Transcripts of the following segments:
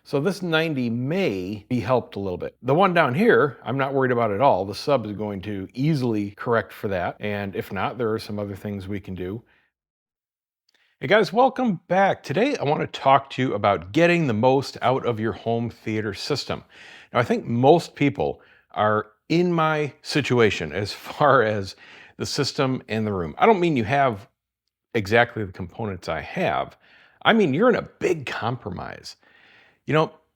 So this 90 may be helped a little bit. The one down here, I'm not worried about at all. The sub is going to easily correct for that. And if not, there are some other things we can do. Hey guys, welcome back. Today I want to talk to you about getting the most out of your home theater system. Now, I think most people are in my situation as far as the system and the room. I don't mean you have exactly the components I have. I mean, you're in a big compromise.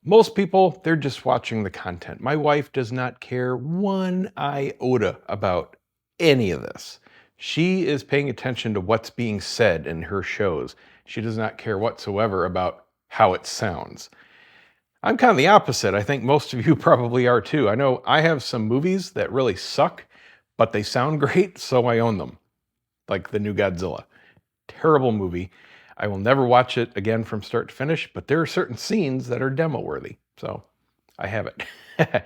Most people, they're just watching the content. My wife does not care one iota about any of this. She is paying attention to what's being said in her shows. She does not care whatsoever about how it sounds. I'm kind of the opposite. I think most of you probably are too. I know I have some movies that really suck, but they sound great, so I own them. Like the new Godzilla. Terrible movie. I will never watch it again from start to finish, but there are certain scenes that are demo worthy. So I have it.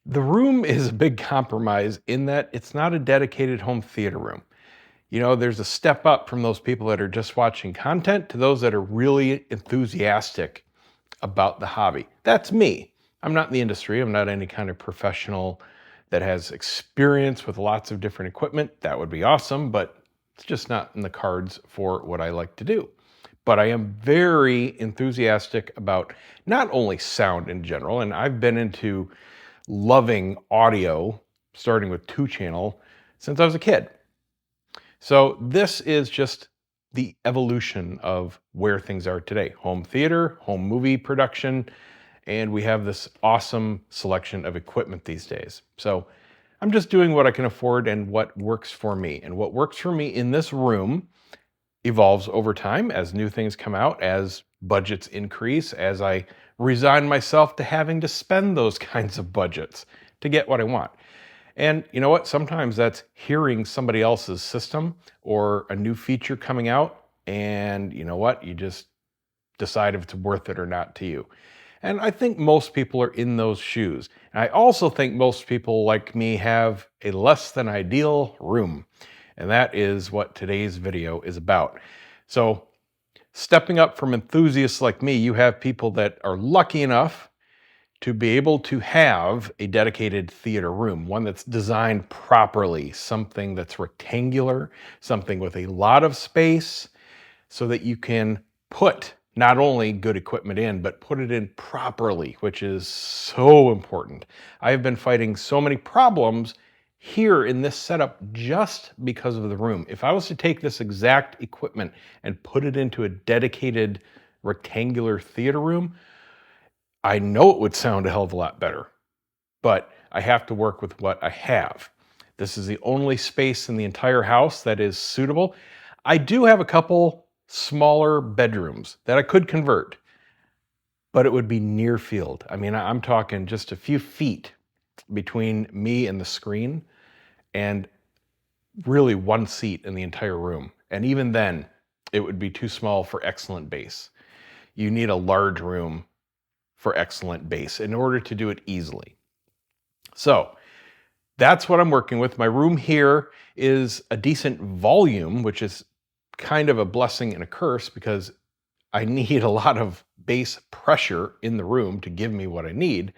The room is a big compromise in that it's not a dedicated home theater room. There's a step up from those people that are just watching content to those that are really enthusiastic about the hobby. That's me. I'm not in the industry. I'm not any kind of professional that has experience with lots of different equipment. That would be awesome, but it's just not in the cards for what I like to do. But I am very enthusiastic about not only sound in general, and I've been into loving audio, starting with 2-channel, since I was a kid. So this is just the evolution of where things are today. Home theater, home movie production, and we have this awesome selection of equipment these days. So I'm just doing what I can afford and what works for me. And what works for me in this room evolves over time as new things come out, as budgets increase, as I resign myself to having to spend those kinds of budgets to get what I want. And you know what? Sometimes that's hearing somebody else's system or a new feature coming out, and you know what? You just decide if it's worth it or not to you. And I think most people are in those shoes. And I also think most people like me have a less than ideal room. And that is what today's video is about. So stepping up from enthusiasts like me, you have people that are lucky enough to be able to have a dedicated theater room, one that's designed properly, something that's rectangular, something with a lot of space so that you can put not only good equipment in, but put it in properly, which is so important. I have been fighting so many problems here in this setup just because of the room. If I was to take this exact equipment and put it into a dedicated rectangular theater room, I know it would sound a hell of a lot better, but I have to work with what I have. This is the only space in the entire house that is suitable. I do have a couple smaller bedrooms that I could convert, but it would be near field. I mean, I'm talking just a few feet between me and the screen, and really one seat in the entire room. And even then, it would be too small for excellent bass. You need a large room for excellent bass in order to do it easily. So that's what I'm working with. My room here is a decent volume, which is kind of a blessing and a curse because I need a lot of bass pressure in the room to give me what I need.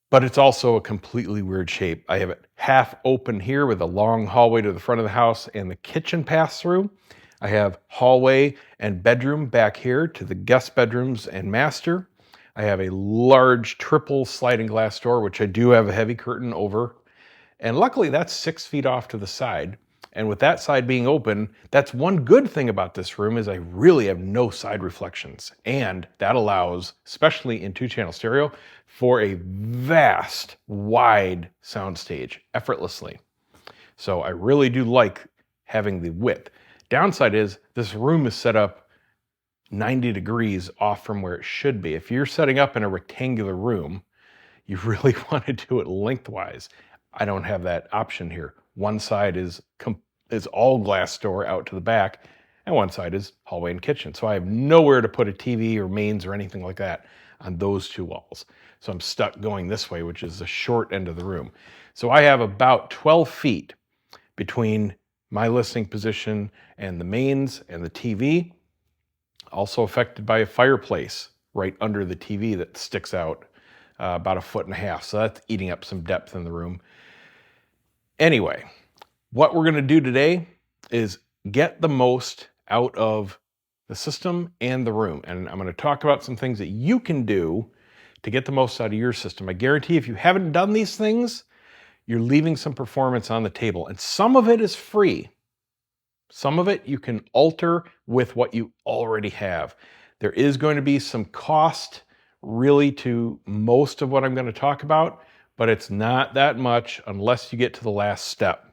But it's also a completely weird shape. I have it half open here with a long hallway to the front of the house and the kitchen pass through. I have hallway and bedroom back here to the guest bedrooms and master. I have a large triple sliding glass door, which I do have a heavy curtain over. And luckily that's 6 feet off to the side. And with that side being open, that's one good thing about this room is I really have no side reflections. And that allows, especially in 2-channel stereo, for a vast, wide soundstage effortlessly. So I really do like having the width. Downside is this room is set up 90 degrees off from where it should be. If you're setting up in a rectangular room, you really want to do it lengthwise. I don't have that option here. One side is all glass door out to the back, and one side is hallway and kitchen. So I have nowhere to put a TV or mains or anything like that on those two walls. So I'm stuck going this way, which is the short end of the room. So I have about 12 feet between my listening position and the mains and the TV. Also affected by a fireplace right under the TV that sticks out about 1.5 feet. So that's eating up some depth in the room. Anyway, what we're going to do today is get the most out of the system and the room. And I'm going to talk about some things that you can do to get the most out of your system. I guarantee if you haven't done these things, you're leaving some performance on the table. And some of it is free. Some of it you can alter with what you already have. There is going to be some cost really to most of what I'm going to talk about, but it's not that much unless you get to the last step,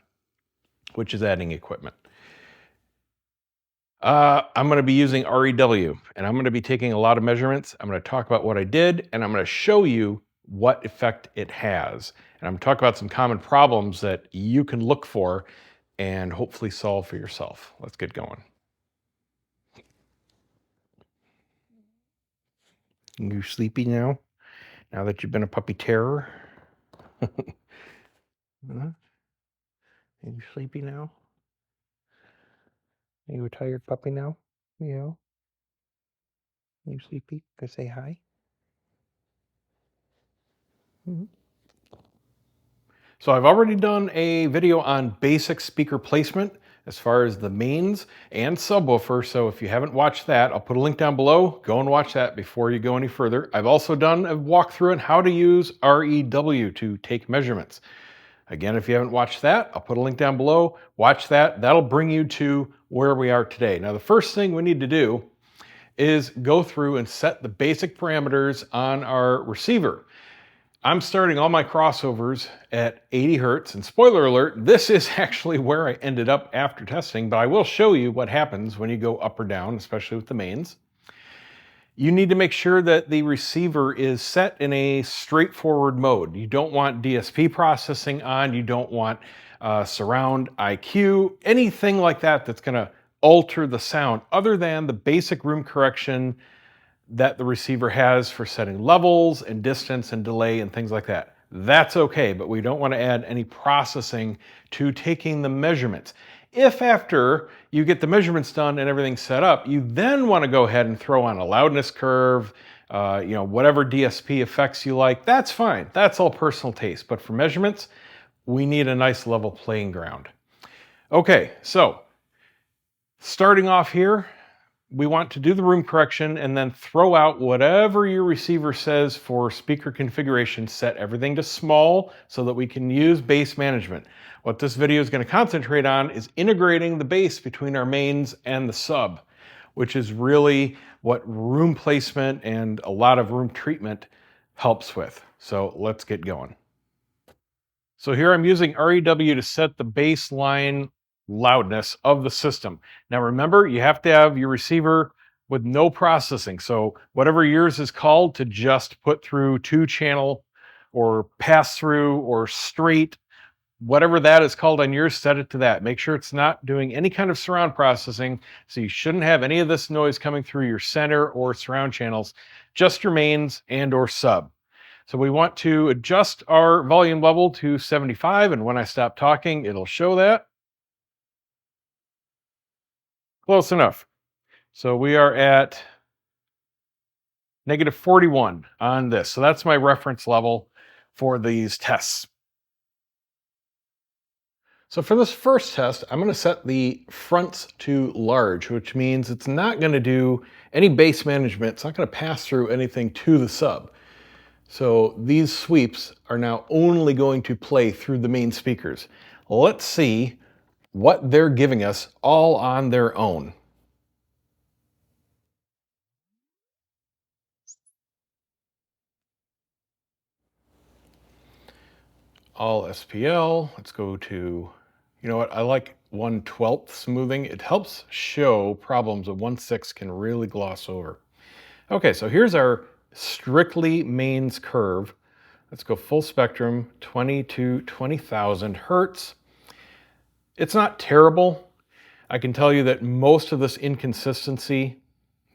which is adding equipment. I'm going to be using REW, and I'm going to be taking a lot of measurements. I'm going to talk about what I did, and I'm going to show you what effect it has. And I'm going to talk about some common problems that you can look for and hopefully solve for yourself. Let's get going. You sleepy now? Now that you've been a puppy terror? Are you sleepy now? Are you a tired puppy now? Yeah. Are you sleepy? Go say hi. Mm-hmm. So I've already done a video on basic speaker placement as far as the mains and subwoofer. So if you haven't watched that, I'll put a link down below. Go and watch that before you go any further. I've also done a walkthrough on how to use REW to take measurements. Again, if you haven't watched that, I'll put a link down below. Watch that. That'll bring you to where we are today. Now, the first thing we need to do is go through and set the basic parameters on our receiver. I'm starting all my crossovers at 80 hertz, and spoiler alert, this is actually where I ended up after testing, but I will show you what happens when you go up or down, especially with the mains. You need to make sure that the receiver is set in a straightforward mode. You don't want DSP processing on, you don't want surround IQ, anything like that that's gonna alter the sound other than the basic room correction that the receiver has for setting levels and distance and delay and things like that. That's okay, but we don't want to add any processing to taking the measurements. If after you get the measurements done and everything's set up, you then want to go ahead and throw on a loudness curve, whatever DSP effects you like, that's fine. That's all personal taste. But for measurements, we need a nice level playing ground. Okay, so starting off here, we want to do the room correction and then throw out whatever your receiver says for speaker configuration. Set everything to small so that we can use bass management. What this video is going to concentrate on is integrating the bass between our mains and the sub, which is really what room placement and a lot of room treatment helps with. So let's get going. So here I'm using REW to set the baseline loudness of the system. Now remember, you have to have your receiver with no processing. So whatever yours is called, to just put through 2-channel or pass through or straight, whatever that is called on yours, set it to that. Make sure it's not doing any kind of surround processing. So you shouldn't have any of this noise coming through your center or surround channels, just your mains and or sub. So we want to adjust our volume level to 75, and when I stop talking, it'll show that. Close enough. So we are at -41 on this. So that's my reference level for these tests. So for this first test, I'm going to set the fronts to large, which means it's not going to do any bass management. It's not going to pass through anything to the sub. So these sweeps are now only going to play through the main speakers. Let's see what they're giving us all on their own. All SPL. Let's go to, you know what, I like 1/12 smoothing. It helps show problems that 1/6 can really gloss over. Okay, so here's our strictly mains curve. Let's go full spectrum, 20 to 20,000 hertz. It's not terrible. I can tell you that most of this inconsistency,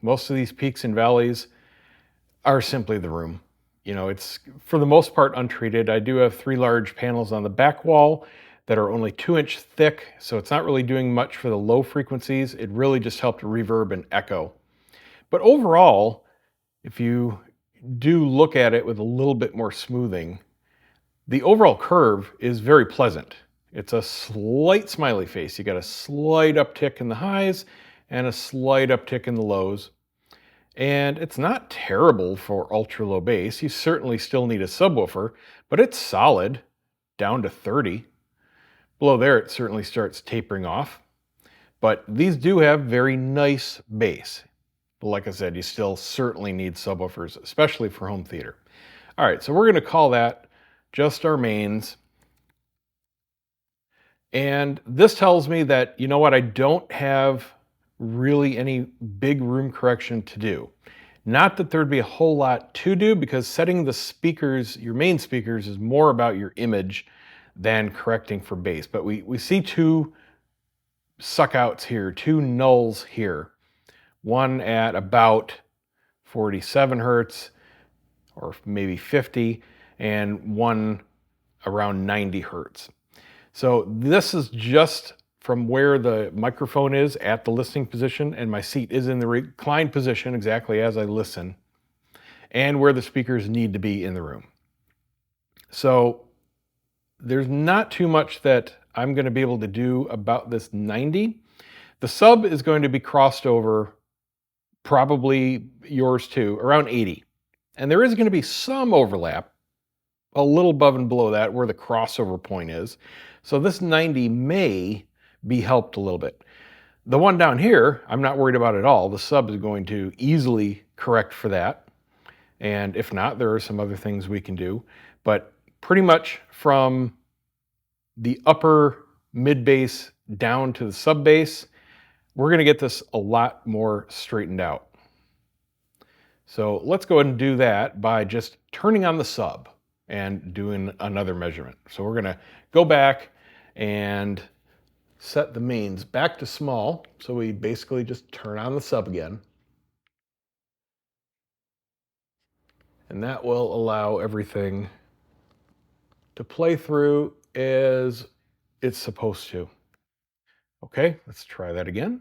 most of these peaks and valleys are simply the room. You know, it's for the most part untreated. I do have 3 large panels on the back wall that are only 2-inch thick, so it's not really doing much for the low frequencies. It really just helped reverb and echo. But overall, If you do look at it with a little bit more smoothing, the overall curve is very pleasant. It's a slight smiley face. You got a slight uptick in the highs and a slight uptick in the lows. And it's not terrible for ultra low bass. You certainly still need a subwoofer, but it's solid down to 30. Below there, it certainly starts tapering off. But these do have very nice bass. But like I said, you still certainly need subwoofers, especially for home theater. All right, so we're going to call that just our mains. And this tells me that, you know what, I don't have really any big room correction to do. Not that there'd be a whole lot to do, because setting the speakers, your main speakers, is more about your image than correcting for bass. But we see two suck outs here, two nulls here. One at about 47 hertz or maybe 50, and one around 90 hertz. So this is just from where the microphone is at the listening position, and my seat is in the reclined position exactly as I listen, and where the speakers need to be in the room. So there's not too much that I'm going to be able to do about this 90. The sub is going to be crossed over, probably yours too, around 80. And there is going to be some overlap a little above and below that where the crossover point is. So this 90 may be helped a little bit. The one down here, I'm not worried about at all. The sub is going to easily correct for that. And if not, there are some other things we can do. But pretty much from the upper mid bass down to the sub bass, we're going to get this a lot more straightened out. So let's go ahead and do that by just turning on the sub and doing another measurement. So we're going to go back and set the mains back to small. So we basically just turn on the sub again. And that will allow everything to play through as it's supposed to. Okay, let's try that again.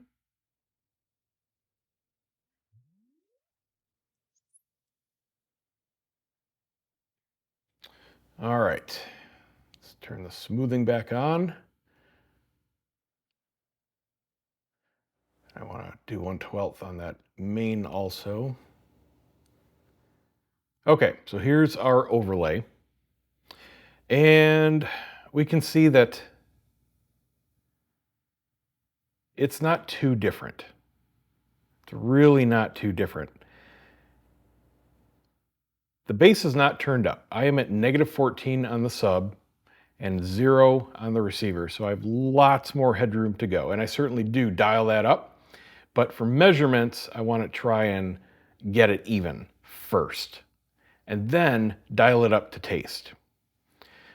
All right, let's turn the smoothing back on. I want to do 1/12 on that main also. Okay, so here's our overlay. And we can see that it's not too different. It's really not too different. The bass is not turned up. I am at -14 on the sub and 0 on the receiver. So I have lots more headroom to go. And I certainly do dial that up. But for measurements, I want to try and get it even first, and then dial it up to taste.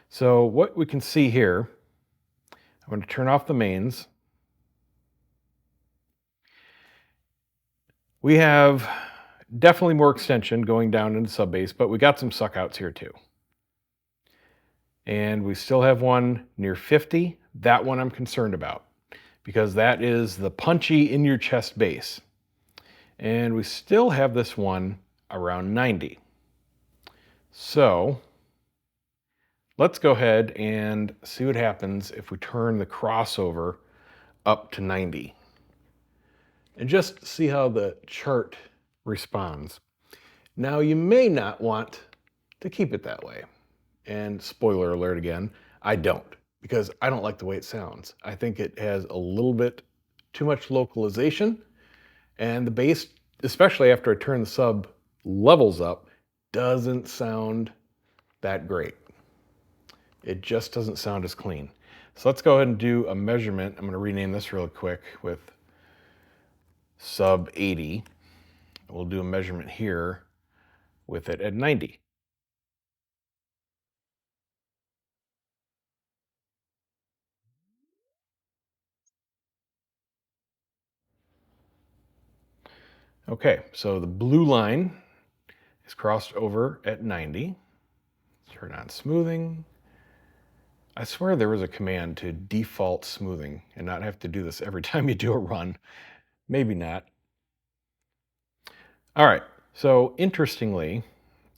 So what we can see here, I'm going to turn off the mains. We have definitely more extension going down into sub bass, but we got some suck outs here too. And we still have one near 50. That one I'm concerned about, because that is the punchy in your chest bass. And we still have this one around 90. So let's go ahead and see what happens if we turn the crossover up to 90. And just see how the chart responds. Now you may not want to keep it that way. And spoiler alert again, I don't, because I don't like the way it sounds. I think it has a little bit too much localization, and the bass, especially after I turn the sub levels up, doesn't sound that great. It just doesn't sound as clean. So let's go ahead and do a measurement. I'm going to rename this real quick with sub 80. We'll do a measurement here with it at 90. Okay, so the blue line is crossed over at 90. Turn on smoothing. I swear there was a command to default smoothing and not have to do this every time you do a run. Maybe not. All right, So interestingly,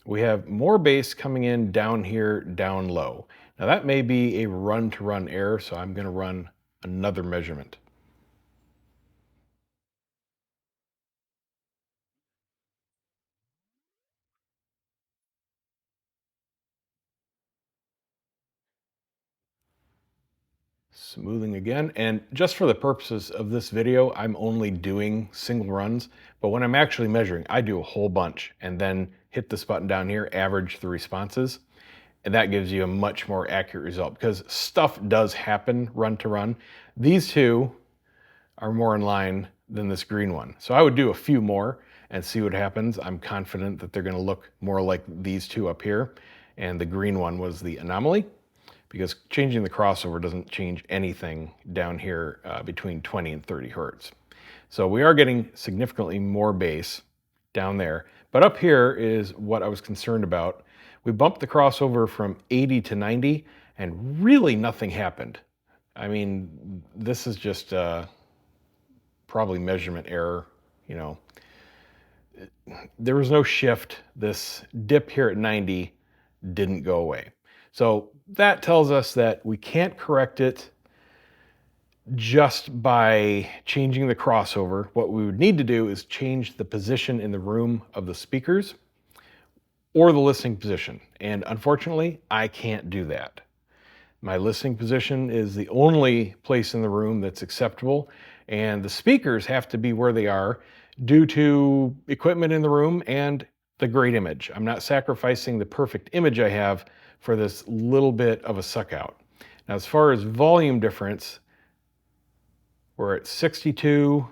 we have more bass coming in down here, down low. Now that may be a run to run error, so I'm going to run another measurement. Smoothing again, and just for the purposes of this video, I'm only doing single runs, but when I'm actually measuring, I do a whole bunch and then hit this button down here, average the responses, and that gives you a much more accurate result because stuff does happen run to run. These two are more in line than this green one. So I would do a few more and see what happens. I'm confident that they're going to look more like these two up here, and the green one was the anomaly, because changing the crossover doesn't change anything down here between 20 and 30 hertz. So we are getting significantly more bass down there. But up here is what I was concerned about. We bumped the crossover from 80 to 90 and really nothing happened. I mean, this is just probably measurement error, you know. There was no shift. This dip here at 90 didn't go away. So that tells us that we can't correct it just by changing the crossover. What we would need to do is change the position in the room of the speakers or the listening position. And unfortunately, I can't do that. My listening position is the only place in the room that's acceptable, and the speakers have to be where they are due to equipment in the room and the great image. I'm not sacrificing the perfect image I have for this little bit of a suck out. Now, as far as volume difference, we're at 62.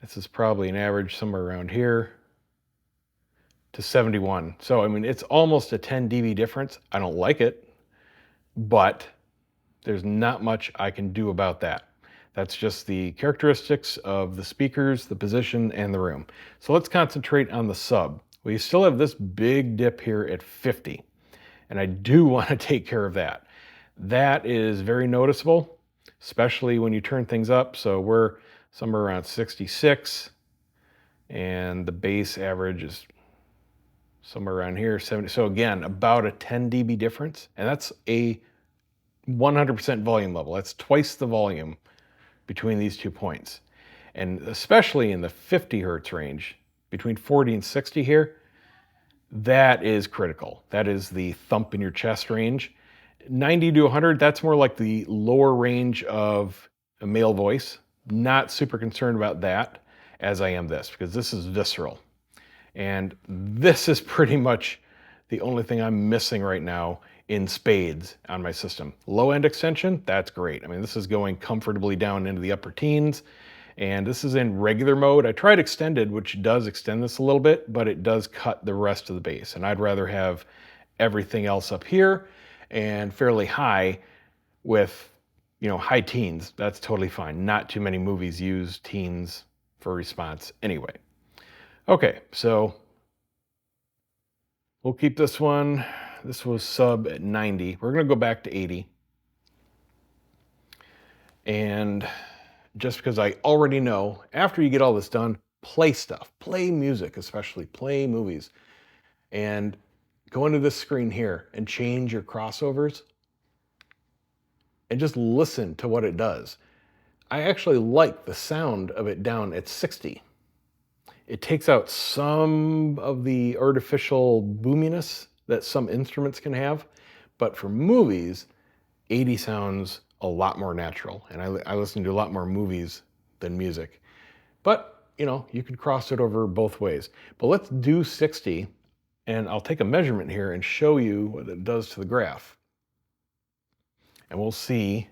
This is probably an average somewhere around here to 71. So, I mean, it's almost a 10 dB difference. I don't like it, but there's not much I can do about that. That's just the characteristics of the speakers, the position, and the room. So let's concentrate on the sub. We still have this big dip here at 50, and I do want to take care of that. That is very noticeable, especially when you turn things up. So we're somewhere around 66, and the bass average is somewhere around here, 70. So again, about a 10 dB difference, and that's a 100% volume level. That's twice the volume between these 2 points. And especially in the 50 hertz range, between 40 and 60 here, that is critical. That is the thump in your chest range. 90 to 100, that's more like the lower range of a male voice. Not super concerned about that as I am this, because this is visceral. And this is pretty much the only thing I'm missing right now in spades on my system. Low end extension, that's great. I mean, this is going comfortably down into the upper teens, and this is in regular mode. I tried extended, which does extend this a little bit, but it does cut the rest of the bass. And I'd rather have everything else up here and fairly high with, high teens. That's totally fine. Not too many movies use teens for response anyway. Okay, so we'll keep this one. This was sub at 90. We're going to go back to 80. And just because I already know, after you get all this done, play stuff, play music, especially play movies. And go into this screen here and change your crossovers and just listen to what it does. I actually like the sound of it down at 60. It takes out some of the artificial boominess that some instruments can have, but for movies, 80 sounds a lot more natural, and I listen to a lot more movies than music. But, you could cross it over both ways. But let's do 60, and I'll take a measurement here and show you what it does to the graph. And we'll see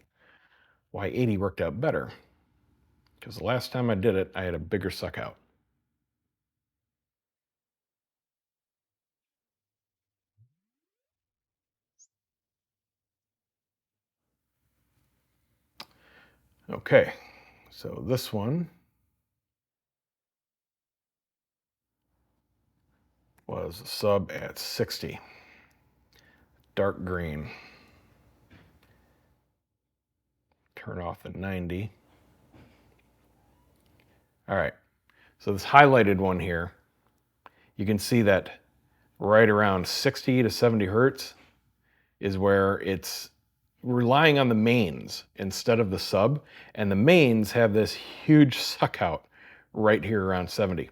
why 80 worked out better, because the last time I did it, I had a bigger suck out. Okay, so this one was sub at 60, dark green. Turn off the 90. All right, so this highlighted one here, you can see that right around 60 to 70 hertz is where it's relying on the mains instead of the sub. And the mains have this huge suck out right here around 70.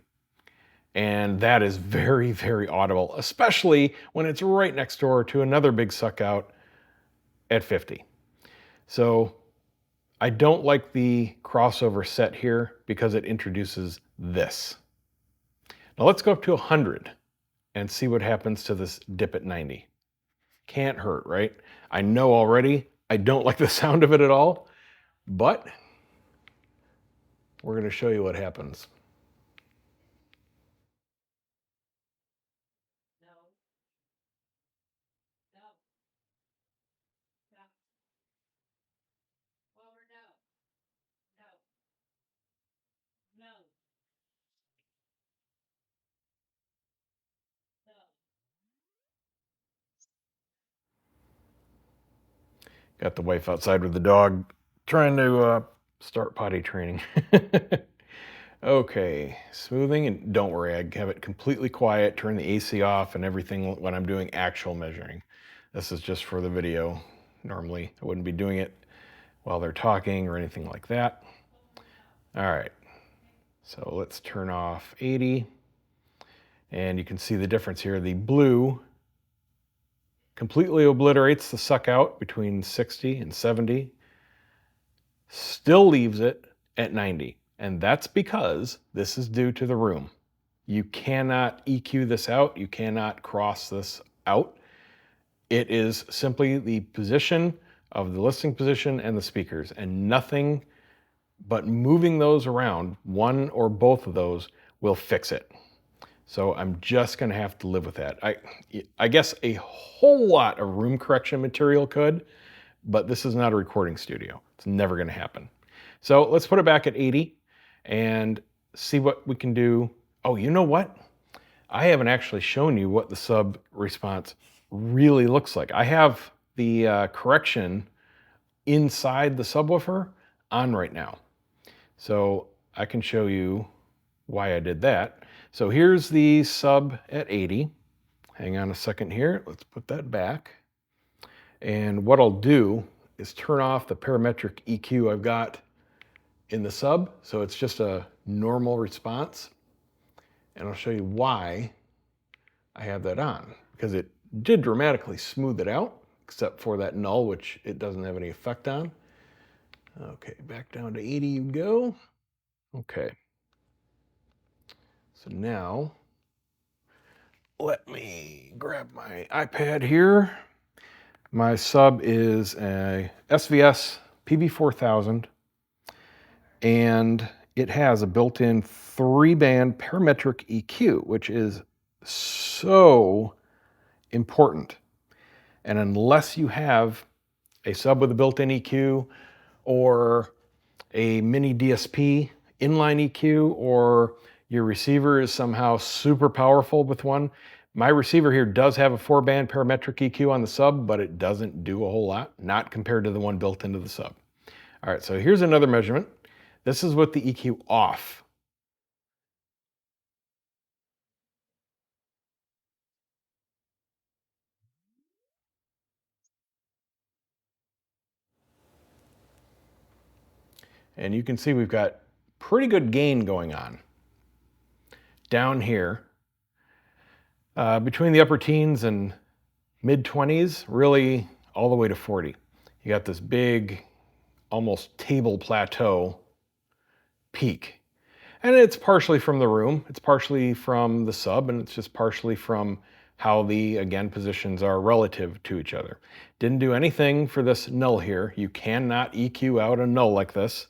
And that is very, very audible, especially when it's right next door to another big suck out at 50. So I don't like the crossover set here because it introduces this. Now let's go up to 100 and see what happens to this dip at 90. Can't hurt, right? I know already I don't like the sound of it at all, but we're going to show you what happens. Got the wife outside with the dog trying to start potty training. Okay, smoothing, and don't worry, I have it completely quiet, turn the AC off and everything when I'm doing actual measuring. This is just for the video. Normally, I wouldn't be doing it while they're talking or anything like that. All right, so let's turn off 80, and you can see the difference here. The blue completely obliterates the suck out between 60 and 70, still leaves it at 90. And that's because this is due to the room. You cannot EQ this out. You cannot cross this out. It is simply the position of the listening position and the speakers, and nothing but moving those around, one or both of those, will fix it. So I'm just gonna have to live with that. I guess a whole lot of room correction material could, but this is not a recording studio. It's never gonna happen. So let's put it back at 80 and see what we can do. Oh, you know what? I haven't actually shown you what the sub response really looks like. I have the correction inside the subwoofer on right now. So I can show you why I did that. So here's the sub at 80. Hang on a second here. Let's put that back. And what I'll do is turn off the parametric EQ I've got in the sub. So it's just a normal response. And I'll show you why I have that on, because it did dramatically smooth it out, except for that null, which it doesn't have any effect on. Okay, back down to 80 you go. Okay. So now, let me grab my iPad here. My sub is a SVS PV4000, and it has a built-in 3-band parametric EQ, which is so important. And unless you have a sub with a built-in EQ or a mini DSP inline EQ, or your receiver is somehow super powerful with one. My receiver here does have a 4-band parametric EQ on the sub, but it doesn't do a whole lot, not compared to the one built into the sub. All right, so here's another measurement. This is with the EQ off. And you can see we've got pretty good gain going on down here. Between the upper teens and mid-20s, really all the way to 40. You got this big, almost table plateau peak. And it's partially from the room, it's partially from the sub, and it's just partially from how the, again, positions are relative to each other. Didn't do anything for this null here. You cannot EQ out a null like this.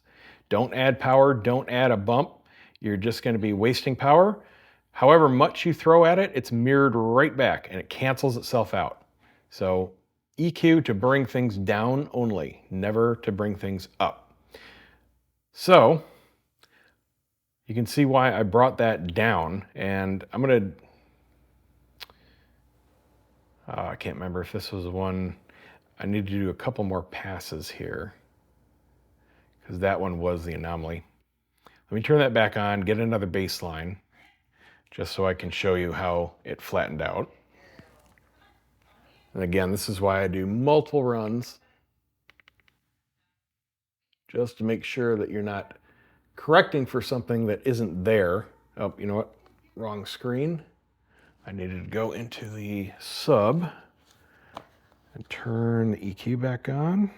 Don't add power, don't add a bump. You're just gonna be wasting power. However much you throw at it, it's mirrored right back and it cancels itself out. So EQ to bring things down only, never to bring things up. So you can see why I brought that down, and I'm gonna, I can't remember if this was the one. I need to do a couple more passes here because that one was the anomaly. Let me turn that back on, get another baseline, just so I can show you how it flattened out. And again, this is why I do multiple runs, just to make sure that you're not correcting for something that isn't there. Oh, you know what? Wrong screen. I needed to go into the sub and turn the EQ back on.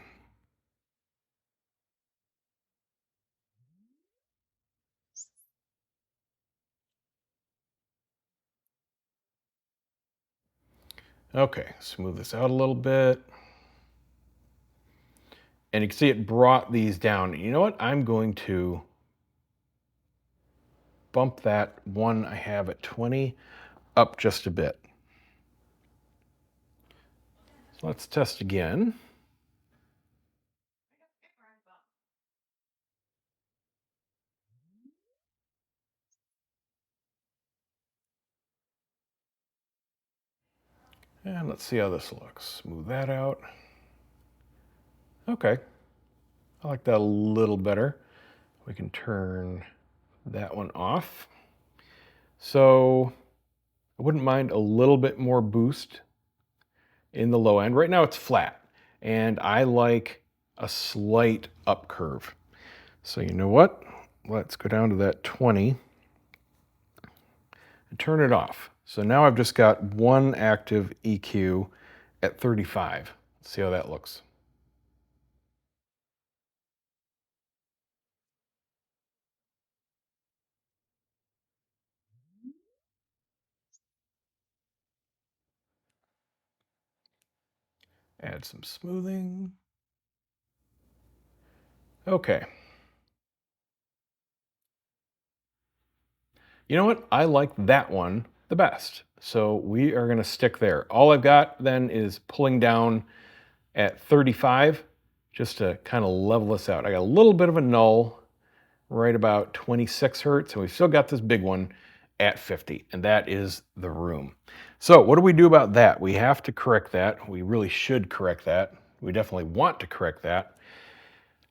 Okay, smooth this out a little bit. And you can see it brought these down. You know what? I'm going to bump that one I have at 20 up just a bit. So let's test again. And let's see how this looks. Smooth that out. Okay, I like that a little better. We can turn that one off. So I wouldn't mind a little bit more boost in the low end. Right now it's flat, and I like a slight up curve. So you know what? Let's go down to that 20 and turn it off. So now I've just got one active EQ at 35. Let's see how that looks. Add some smoothing. Okay. You know what? I like that one the best. So we are going to stick there. All I've got then is pulling down at 35 just to kind of level this out. I got a little bit of a null right about 26 hertz, and we've still got this big one at 50, and that is the room. So what do we do about that? We have to correct that. We really should correct that. We definitely want to correct that.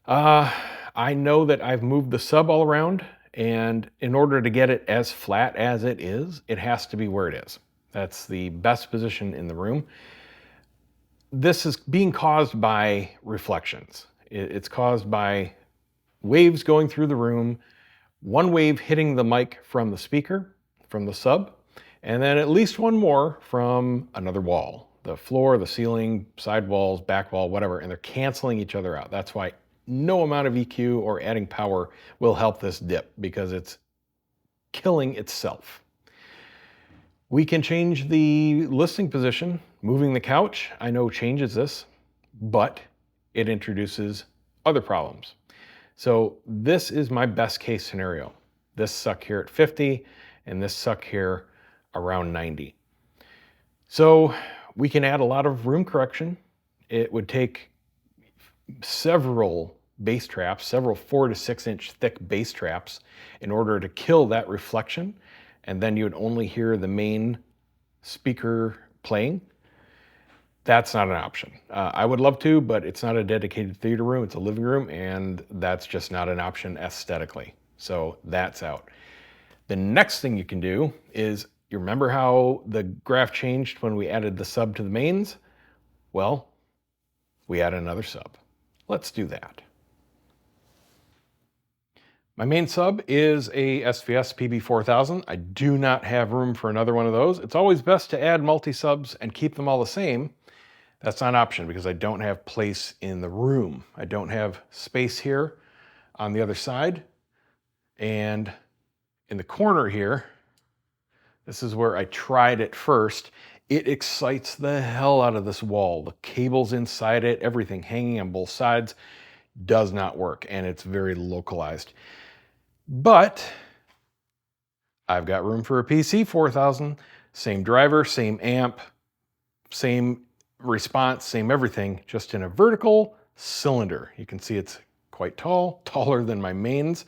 I know that I've moved the sub all around, and in order to get it as flat as it is, it has to be where it is. That's the best position in the room. This is being caused by reflections. It's caused by waves going through the room, one wave hitting the mic from the speaker, from the sub, and then at least one more from another wall, the floor, the ceiling, side walls, back wall, whatever, and they're canceling each other out. That's why no amount of EQ or adding power will help this dip, because it's killing itself. We can change the listening position. Moving the couch, I know changes this, but it introduces other problems. So this is my best case scenario. This suck here at 50 and this suck here around 90. So we can add a lot of room correction. It would take several bass traps, several 4 to 6 inch thick bass traps in order to kill that reflection. And then you would only hear the main speaker playing. That's not an option. I would love to, but it's not a dedicated theater room. It's a living room, and that's just not an option aesthetically. So that's out. The next thing you can do is, you remember how the graph changed when we added the sub to the mains? Well, we add another sub. Let's do that. My main sub is a SVS PB4000. I do not have room for another one of those. It's always best to add multi-subs and keep them all the same. That's not an option because I don't have place in the room. I don't have space here on the other side. And in the corner here, this is where I tried it first. It excites the hell out of this wall. The cables inside it, everything hanging on both sides, does not work, and it's very localized. But I've got room for a PC 4000, same driver, same amp, same response, same everything, just in a vertical cylinder. You can see it's quite tall, taller than my mains.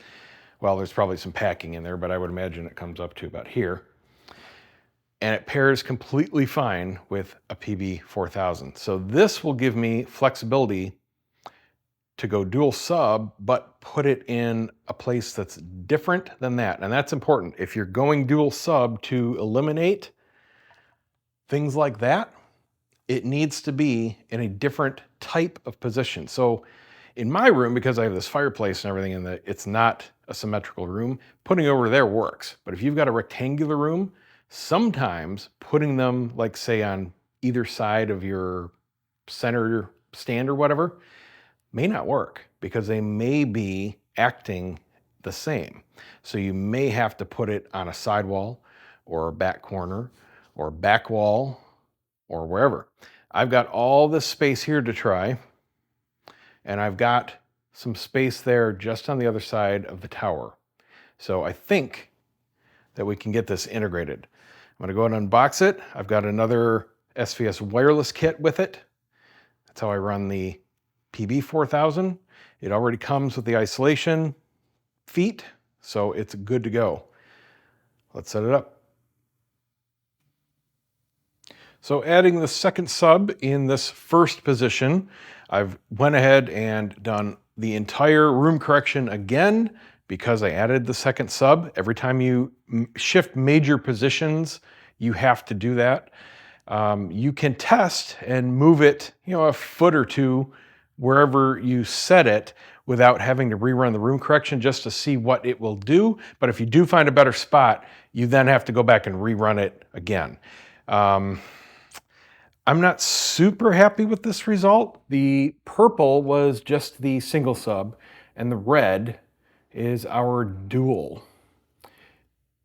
Well, there's probably some packing in there, but I would imagine it comes up to about here. And it pairs completely fine with a PB4000. So this will give me flexibility to go dual sub, but put it in a place that's different than that. And that's important. If you're going dual sub to eliminate things like that, it needs to be in a different type of position. So in my room, because I have this fireplace and everything, and it's not a symmetrical room, putting it over there works. But if you've got a rectangular room, sometimes putting them, like say on either side of your center stand or whatever, may not work because they may be acting the same. So you may have to put it on a side wall or a back corner or back wall or wherever. I've got all this space here to try, and I've got some space there just on the other side of the tower. So I think that we can get this integrated. I'm gonna go ahead and unbox it. I've got another SVS wireless kit with it. That's how I run the PB4000. It already comes with the isolation feet, so it's good to go. Let's set it up. So adding the second sub in this first position, I've went ahead and done the entire room correction again because I added the second sub. Every time you shift major positions, you have to do that. You can test and move it, a foot or two wherever you set it without having to rerun the room correction just to see what it will do. But if you do find a better spot, you then have to go back and rerun it again. I'm not super happy with this result. The purple was just the single sub, and the red is our dual.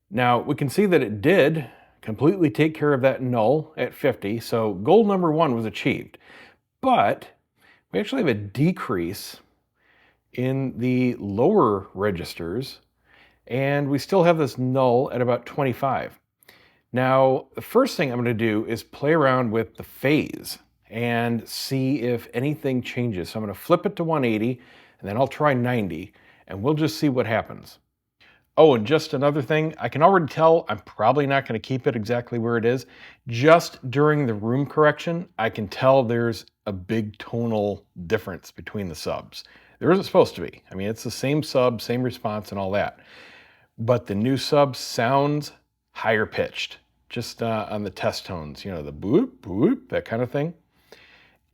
Now, we can see that it did completely take care of that null at 50, so goal number 1 was achieved. But we actually have a decrease in the lower registers, and we still have this null at about 25. Now, the first thing I'm going to do is play around with the phase and see if anything changes. So I'm going to flip it to 180, and then I'll try 90, and we'll just see what happens. Oh, and just another thing, I can already tell I'm probably not going to keep it exactly where it is. Just during the room correction, I can tell there's a big tonal difference between the subs. There isn't supposed to be. I mean, it's the same sub, same response and all that. But the new sub sounds higher pitched. Just on the test tones, the boop, boop, that kind of thing.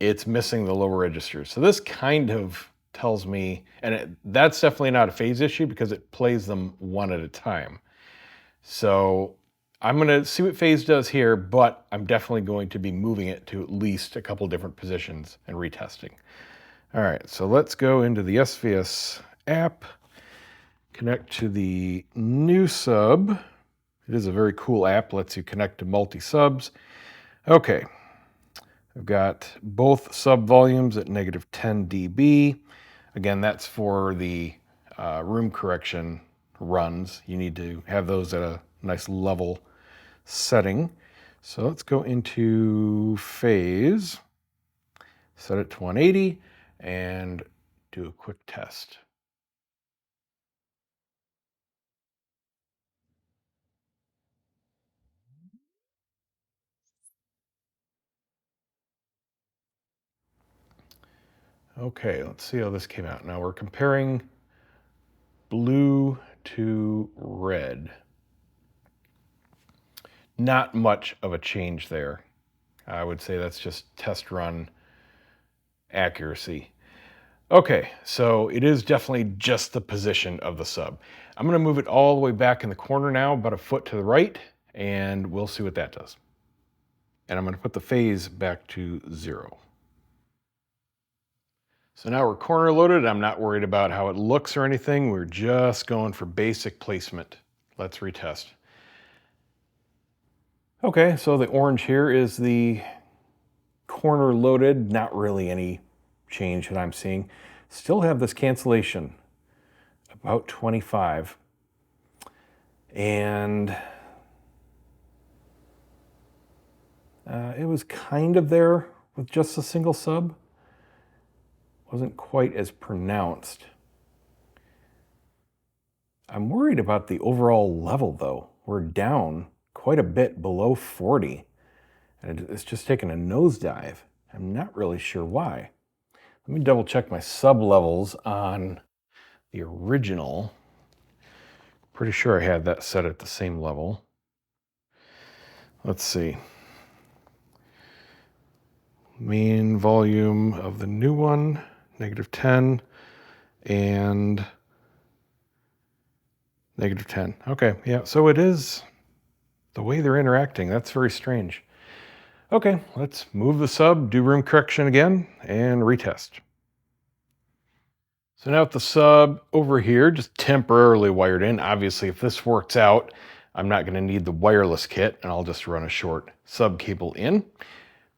It's missing the lower registers. So this kind of tells me, and that's definitely not a phase issue because it plays them one at a time. So I'm gonna see what phase does here, but I'm definitely going to be moving it to at least a couple different positions and retesting. All right, so let's go into the SVS app, connect to the new sub. It is a very cool app, lets you connect to multi-subs. Okay, I've got both sub volumes at -10 dB. Again, that's for the room correction runs. You need to have those at a nice level setting. So let's go into phase, set it to 180, and do a quick test. Okay, let's see how this came out. Now we're comparing blue to red. Not much of a change there. I would say that's just test run accuracy. Okay, so it is definitely just the position of the sub. I'm gonna move it all the way back in the corner now, about a foot to the right, and we'll see what that does. And I'm gonna put the phase back to 0. So now we're corner loaded. I'm not worried about how it looks or anything. We're just going for basic placement. Let's retest. Okay, so the orange here is the corner loaded. Not really any change that I'm seeing. Still have this cancellation, about 25. And it was kind of there with just a single sub. Wasn't quite as pronounced. I'm worried about the overall level though. We're down quite a bit below 40, and it's just taken a nosedive. I'm not really sure why. Let me double check my sub levels on the original. Pretty sure I had that set at the same level. Let's see. Main volume of the new one, -10 and -10. Okay, yeah, so it is the way they're interacting. That's very strange. Okay, let's move the sub, do room correction again, and retest. So now with the sub over here, just temporarily wired in. Obviously, if this works out, I'm not going to need the wireless kit, and I'll just run a short sub cable in.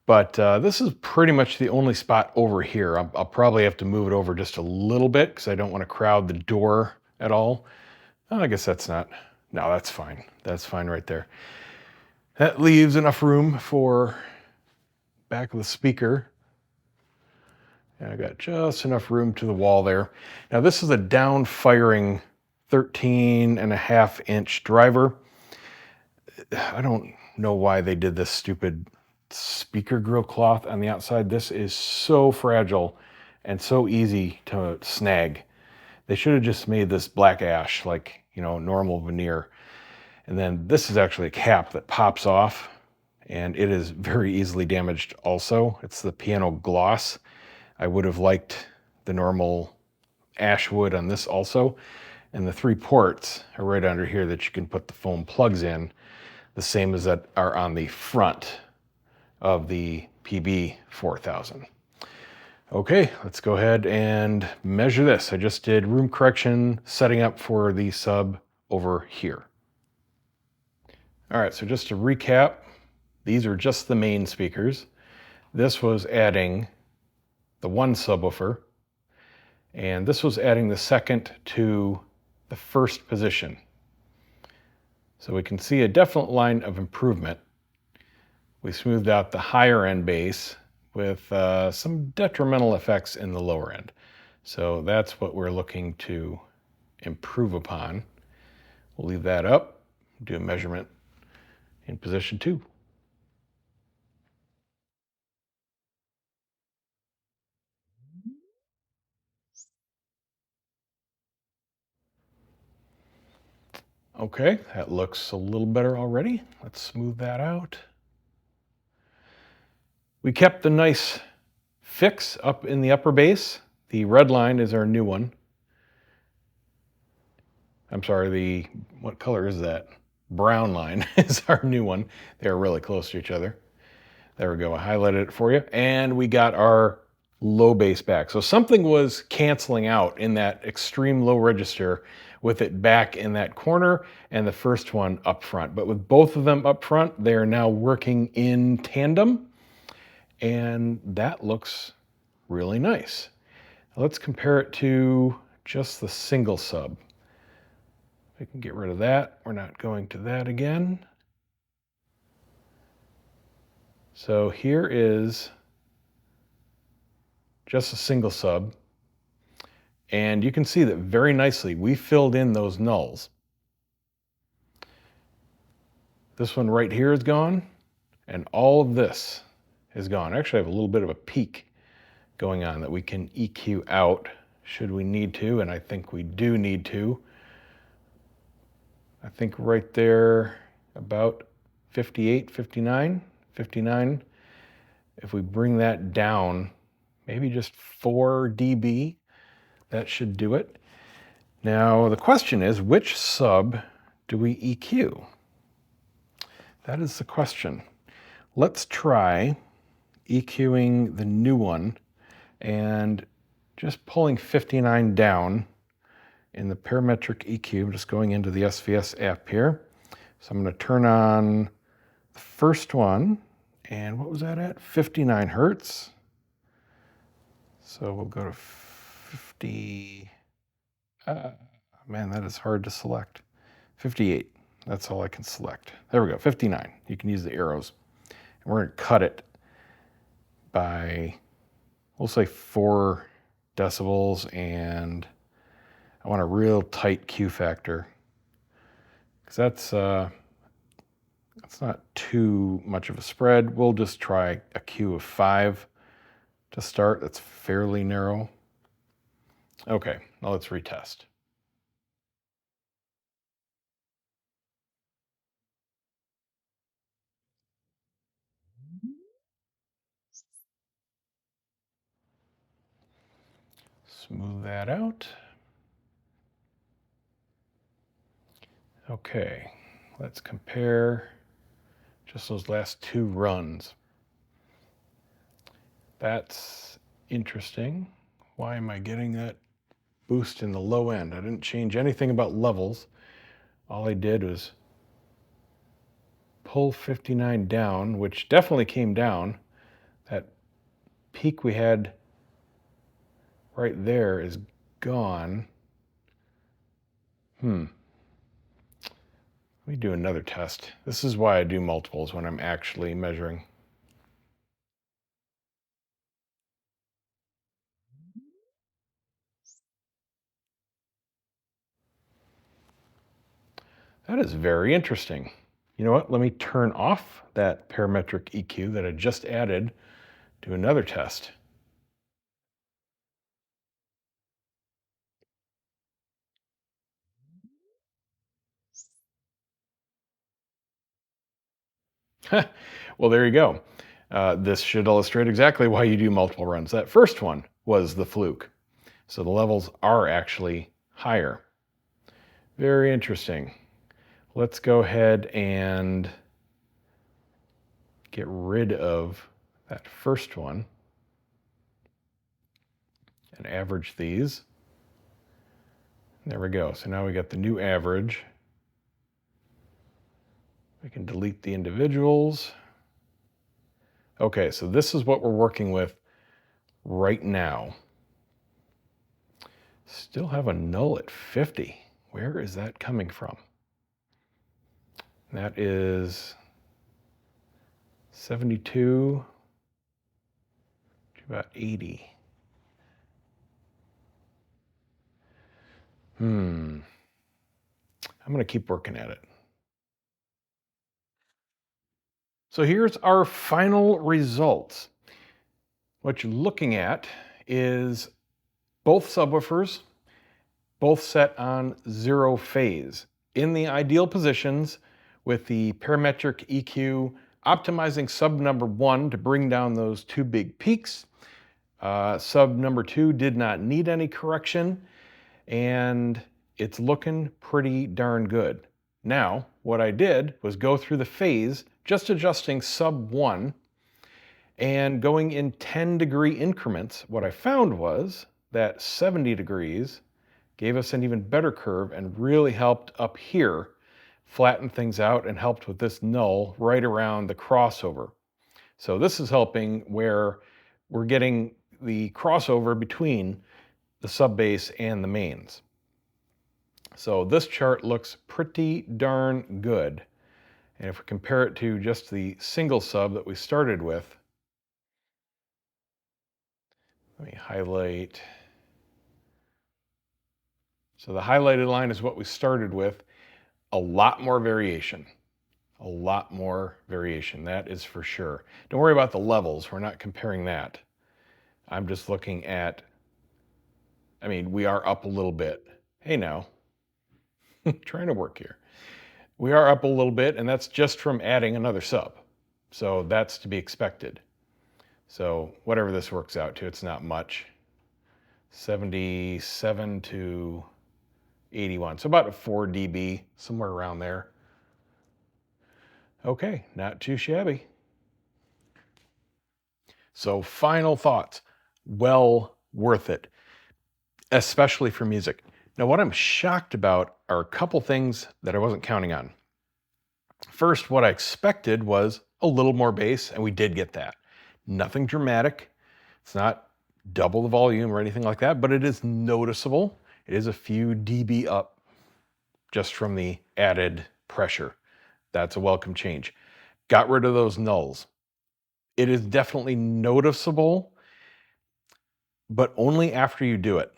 But this is pretty much the only spot over here. I'll probably have to move it over just a little bit because I don't want to crowd the door at all. Oh, I guess that's not, no, that's fine. That's fine right there. That leaves enough room for back of the speaker. And I got just enough room to the wall there. Now this is a down firing 13.5-inch driver. I don't know why they did this stupid speaker grill cloth on the outside. This is so fragile and so easy to snag. They should have just made this black ash, like, you know, normal veneer. And then this is actually a cap that pops off, and it is very easily damaged also. It's the piano gloss. I would have liked the normal ash wood on this also. And the 3 ports are right under here that you can put the foam plugs in, the same as that are on the front of the PB 4000. Okay, let's go ahead and measure this. I just did room correction, setting up for the sub over here. All right, so just to recap, these are just the main speakers. This was adding the 1 subwoofer, and this was adding the second to the first position. So we can see a definite line of improvement. We smoothed out the higher end bass with some detrimental effects in the lower end. So that's what we're looking to improve upon. We'll leave that up, do a measurement in position 2. Okay, that looks a little better already. Let's smooth that out. We kept the nice fix up in the upper bass. The red line is our new one. I'm sorry, what color is that? Brown line is our new one. They're really close to each other. There we go, I highlighted it for you. And we got our low bass back. So something was canceling out in that extreme low register with it back in that corner and the first one up front. But with both of them up front, they are now working in tandem, and that looks really nice. Let's compare it to just the single sub. We can get rid of that. We're not going to that again. So here is just a single sub. And you can see that very nicely we filled in those nulls. This one right here is gone, and all of this is gone. Actually, I have a little bit of a peak going on that we can EQ out should we need to, and I think we do need to. I think right there about 58, 59, 59. If we bring that down, maybe just 4 dB, that should do it. Now, the question is, which sub do we EQ? That is the question. Let's try EQing the new one and just pulling 59 down in the parametric EQ. I'm just going into the SVS app here. So I'm going to turn on the first one, and what was that at? 59 hertz. So we'll go to 50. Man, that is hard to select. 58. That's all I can select. There we go, 59. You can use the arrows. And we're going to cut it by, we'll say 4 decibels, and I want a real tight Q factor, because that's not too much of a spread. We'll just try a Q of 5 To start, that's fairly narrow. Okay, now let's retest. Smooth that out. Okay, let's compare just those last two runs. That's interesting. Why am I getting that boost in the low end? I didn't change anything about levels. All I did was pull 59 down, which definitely came down. That peak we had right there is gone. Let me do another test. This is why I do multiples when I'm actually measuring. That is very interesting. You know what? Let me turn off that parametric EQ that I just added to another test. Well, there you go. This should illustrate exactly why you do multiple runs. That first one was the fluke. So the levels are actually higher. Very interesting. Let's go ahead and get rid of that first one and average these. There we go. So now we got the new average. We can delete the individuals. Okay, so this is what we're working with right now. Still have a null at 50. Where is that coming from? That is 72 to about 80. I'm going to keep working at it. So here's our final results. What you're looking at is both subwoofers, both set on 0 phase in the ideal positions with the parametric EQ optimizing sub number 1 to bring down those two big peaks. Sub number 2 did not need any correction, and it's looking pretty darn good. Now, what I did was go through the phase, just adjusting sub 1 and going in 10-degree increments. What I found was that 70 degrees gave us an even better curve and really helped up here flatten things out and helped with this null right around the crossover. So this is helping where we're getting the crossover between the sub bass and the mains. So this chart looks pretty darn good. And if we compare it to just the single sub that we started with, let me highlight. So the highlighted line is what we started with. A lot more variation. A lot more variation, that is for sure. Don't worry about the levels, we're not comparing that. I'm just looking at, we are up a little bit. Hey now, trying to work here. We are up a little bit, and that's just from adding another sub. So that's to be expected. So whatever this works out to, it's not much. 77 to 81, so about a 4 dB, somewhere around there. Okay, not too shabby. So final thoughts, well worth it, especially for music. Now what I'm shocked about are a couple things that I wasn't counting on. First, what I expected was a little more bass, and we did get that. Nothing dramatic. It's not double the volume or anything like that, but it is noticeable. It is a few dB up just from the added pressure. That's a welcome change. Got rid of those nulls. It is definitely noticeable, but only after you do it.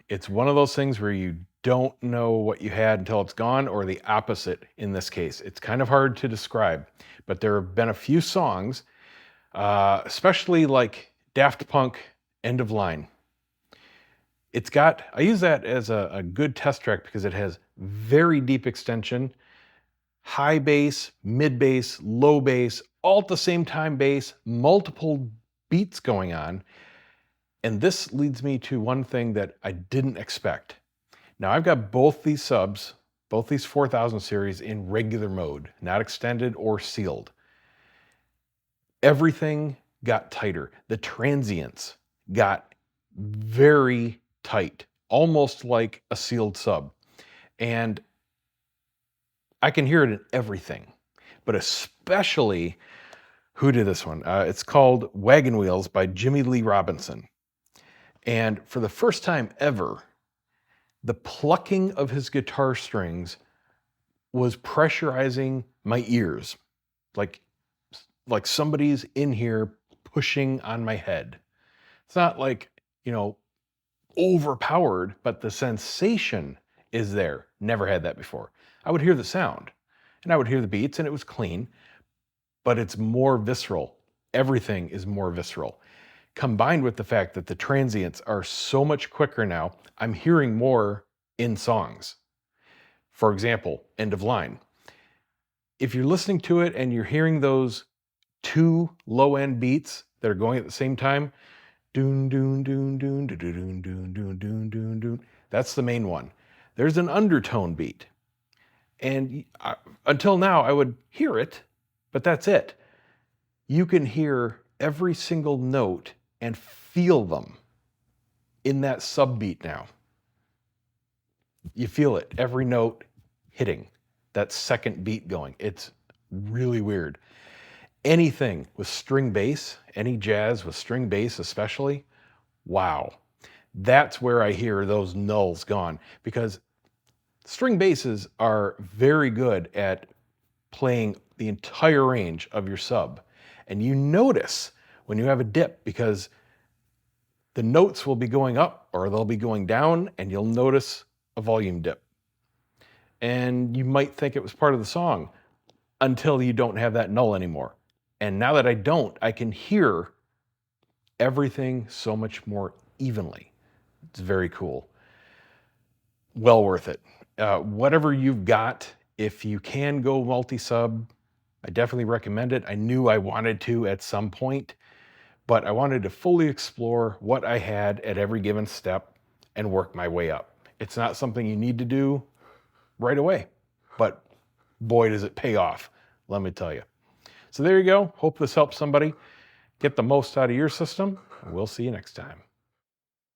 It's one of those things where you don't know what you had until it's gone, or the opposite in this case. It's kind of hard to describe, but there have been a few songs, especially like Daft Punk, End of Line. I use that as a good test track because it has very deep extension, high bass, mid bass, low bass, all at the same time bass, multiple beats going on. And this leads me to one thing that I didn't expect. Now I've got both these subs, both these 4000 series in regular mode, not extended or sealed. Everything got tighter. The transients got very tight, almost like a sealed sub. And I can hear it in everything, but especially, who did this one? It's called Wagon Wheels by Jimmy Lee Robinson. And for the first time ever, the plucking of his guitar strings was pressurizing my ears, like somebody's in here pushing on my head. It's not like, overpowered, but the sensation is there. Never had that before. I would hear the sound and I would hear the beats and it was clean, but it's more visceral. Everything is more visceral. Combined with the fact that the transients are so much quicker now, I'm hearing more in songs. For example, End of Line. If you're listening to it and you're hearing those two low-end beats that are going at the same time, doon doon doon doon doon doon doon doon doon doon doon, that's the main one. There's an undertone beat. And until now, I would hear it, but that's it. You can hear every single note and feel them in that sub beat now. You feel it, every note hitting, that second beat going. It's really weird. Anything with string bass, any jazz with string bass especially, wow. That's where I hear those nulls gone, because string basses are very good at playing the entire range of your sub. And you notice when you have a dip, because the notes will be going up or they'll be going down, and you'll notice a volume dip. And you might think it was part of the song until you don't have that null anymore. And now that I don't, I can hear everything so much more evenly. It's very cool. Well worth it. Whatever you've got, if you can go multi-sub, I definitely recommend it. I knew I wanted to at some point, but I wanted to fully explore what I had at every given step and work my way up. It's not something you need to do right away, but boy, does it pay off, let me tell you. So there you go. Hope this helps somebody get the most out of your system. We'll see you next time.